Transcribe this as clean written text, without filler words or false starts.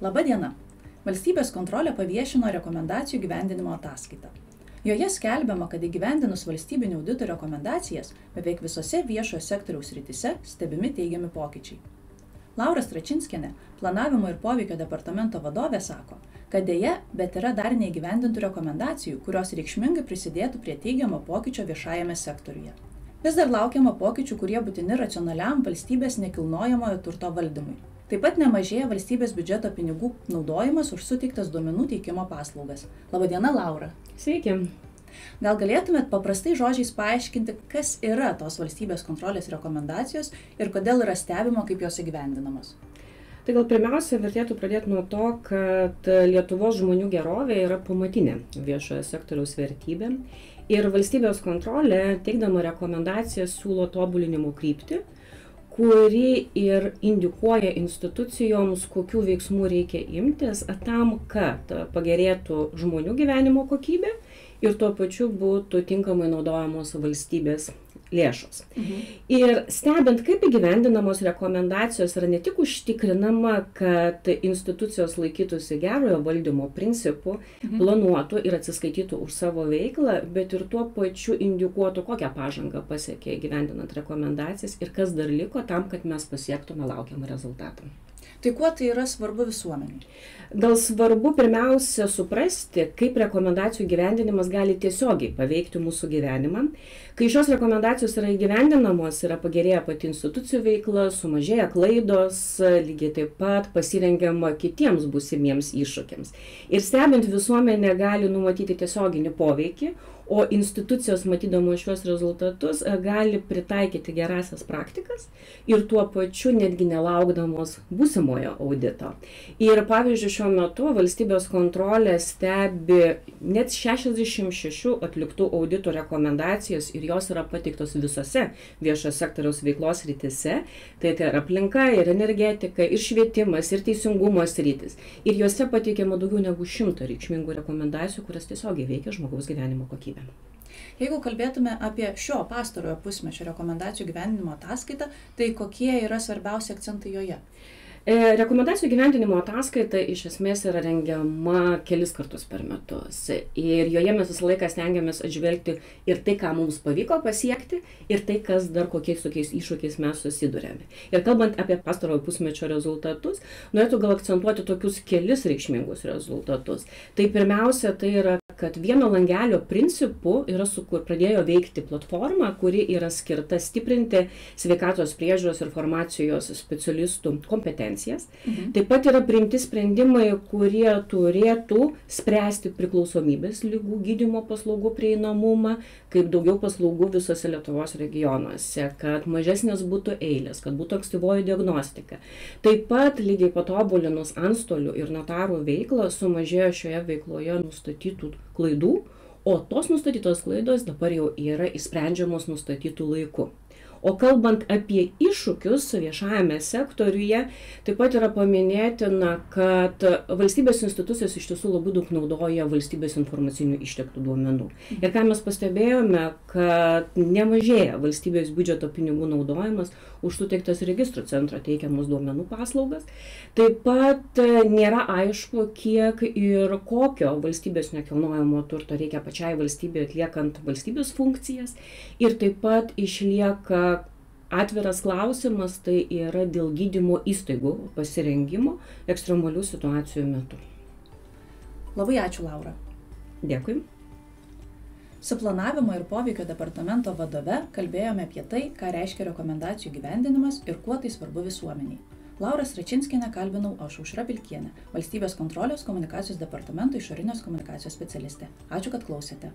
Labą dieną. Valstybės kontrolė paviešino rekomendacijų įgyvendinimo ataskaitą. Joje skelbiama, kad įgyvendinus valstybinio audito rekomendacijas beveik visose viešojo sektoriaus srityse stebimi teigiami pokyčiai. Laura Stračinskienė, planavimo ir poveikio departamento vadovė, sako, kad deja, bet yra dar neįgyvendintų rekomendacijų, kurios reikšmingai prisidėtų prie teigiamo pokyčio viešajame sektoriuje. Vis dar laukiama pokyčių, kurie būtini racionaliam valstybės nekilnojamojo turto valdymui. Taip pat nemažėja valstybės biudžeto pinigų naudojimas už suteiktas duomenų teikimo paslaugas. Labadiena, Laura. Sveiki. Gal galėtumėt paprastai žodžiais paaiškinti, kas yra tos valstybės kontrolės rekomendacijos ir kodėl yra stebima, kaip jos įgyvendinamos? Tai gal pirmiausia, vertėtų pradėti nuo to, kad Lietuvos žmonių gerovė yra pamatinė viešojo sektoriaus vertybė ir valstybės kontrolė, teikdama rekomendacijas, siūlo tobulinimo kryptį, kuri ir indikuoja institucijoms, kokių veiksmų reikia imtis tam, kad pagerėtų žmonių gyvenimo kokybė ir tuo pačiu būtų tinkamai naudojamos valstybės lėšos. Ir stebint, kaip įgyvendinamos rekomendacijos, yra ne tik užtikrinama, kad institucijos laikytųsi gerojo valdymo principų, planuotų ir atsiskaitytų už savo veiklą, bet ir tuo pačiu indikuotų, kokią pažangą pasiekė įgyvendinant rekomendacijas ir kas dar liko tam, kad mes pasiektume laukiamą rezultatą. Tai kuo tai yra svarbu visuomeniai? Gal svarbu pirmiausia suprasti, kaip rekomendacijų gyvendinimas gali tiesiogiai paveikti mūsų gyvenimą. Kai šios rekomendacijos yra įgyvendinamos, yra pagerėja pati institucijų veikla, sumažėja klaidos, lygiai taip pat pasirengiama kitiems būsimiems iššūkiams. Ir stebint visuomenę gali numatyti tiesioginį poveikį, o institucijos matydamos šios rezultatus gali pritaikyti gerasias praktikas ir tuo pačiu netgi nelaukdamos būsimojo audito. Ir pavyzdžiui, šiuo metu valstybės kontrolė stebi net 66 atliktų auditų rekomendacijas ir jos yra pateiktos visose viešo sektoriaus veiklos srityse. Tai yra aplinka, ir energetika, ir švietimas, ir teisingumo sritis. Ir juose pateikiama daugiau negu 100 reikšmingų rekomendacijų, kurias tiesiogiai veikia žmogaus gyvenimo kokybę. Jeigu kalbėtume apie šio pastarojo pusmečio rekomendacijų gyvendinimo ataskaitą, tai kokie yra svarbiausi akcentai joje? Rekomendacijų gyvendinimo ataskaita iš esmės yra rengiama kelis kartus per metus ir joje mes visą laiką stengiamės atžvelgti ir tai, ką mums pavyko pasiekti, ir tai, kas dar kokiais iššūkiais mes susidurėme. Ir kalbant apie pastarojo pusmečio rezultatus, norėtų gal akcentuoti tokius kelis reikšmingus rezultatus. Tai pirmiausia, tai yra, kad vieno langelio principu pradėjo veikti platforma, kuri yra skirta stiprinti sveikatos priežiūros ir farmacijos specialistų kompetencijas. Taip pat yra priimti sprendimai, kurie turėtų spręsti priklausomybės ligų gydymo paslaugų prieinamumą, kaip daugiau paslaugų visose Lietuvos regionuose, kad mažesnės būtų eilės, kad būtų ankstyvoji diagnostika. Taip pat lygiai patobulinus antstolių ir notarų veiklą sumažėjo šioje veikloje nustatytų klaidų, o tos nustatytos klaidos dabar jau yra išsprendžiamos nustatytų laiku. O kalbant apie iššūkius viešajame sektoriuje, taip pat yra paminėtina, kad valstybės institucijos iš tiesų labai daug naudoja valstybės informacinių išteklių duomenų. Ir ką mes pastebėjome, kad nemažėja valstybės biudžeto pinigų naudojimas už suteiktas registrų centro teikiamus duomenų paslaugas. Taip pat nėra aišku, kiek ir kokio valstybės nekilnojamo turto reikia pačiai valstybei atliekant valstybės funkcijas. Ir taip pat išlieka atviras klausimas, tai yra dėl gydymo įstaigų pasirengimo ekstremalių situacijų metu. Labai ačiū, Laura. Dėkui. Su planavimo ir poveikio departamento vadove kalbėjome apie tai, ką reiškia rekomendacijų gyvendinimas ir kuo tai svarbu visuomeniai. Laura Stračinskienę kalbinau aš, Aušra Pilkienė, Valstybės kontrolės komunikacijos departamento išorinės komunikacijos specialistė. Ačiū, kad klausėte.